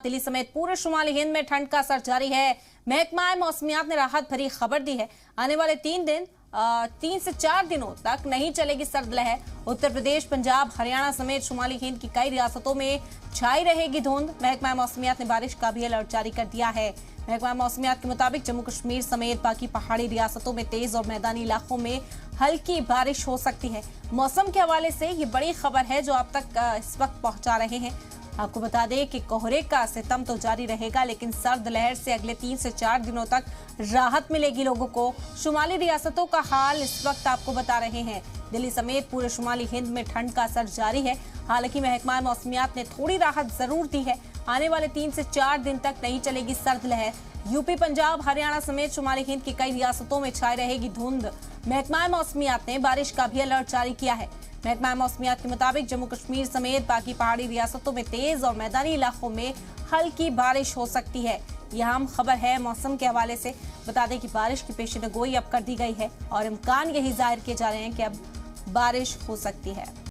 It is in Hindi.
दिल्ली समेत पूरे शुमाली हिंद में ठंड का असर जारी है। महकमा मौसमियात ने राहत भरी खबर दी है। आने वाले 3 से 4 दिनों तक नहीं चलेगी सर्द लहर। उत्तर प्रदेश, पंजाब, हरियाणा समेत शुमाली हिंद की कई रियासतों में छाई रहेगी धुंध। महकमा मौसमियात ने बारिश का भी अलर्ट जारी कर दिया है। महकमा मौसमियात के मुताबिक जम्मू कश्मीर समेत बाकी पहाड़ी रियासतों में तेज और मैदानी इलाकों में हल्की बारिश हो सकती है। मौसम के हवाले से ये बड़ी खबर है जो आप तक इस वक्त पहुंचा रहे हैं। आपको बता दें कि कोहरे का सितम तो जारी रहेगा, लेकिन सर्द लहर से अगले 3 से 4 दिनों तक राहत मिलेगी लोगों को। शुमाली रियासतों का हाल इस वक्त आपको बता रहे हैं। दिल्ली समेत पूरे शुमाली हिंद में ठंड का असर जारी है। हालांकि महकमा मौसमियात ने थोड़ी राहत जरूर दी है। आने वाले 3 से 4 दिन तक नहीं चलेगी सर्द लहर। यूपी, पंजाब, हरियाणा समेत शुमाली हिंद की कई रियासतों में छाई रहेगी धुंध। महकमा मौसमियात ने बारिश का भी अलर्ट जारी किया है। महकमा मौसमियात के मुताबिक जम्मू कश्मीर समेत बाकी पहाड़ी रियासतों में तेज और मैदानी इलाकों में हल्की बारिश हो सकती है। यह अहम खबर है। मौसम के हवाले से बता दें कि बारिश की पेशीनगोई अब कर दी गई है और इम्कान यही जाहिर किए जा रहे हैं कि अब बारिश हो सकती है।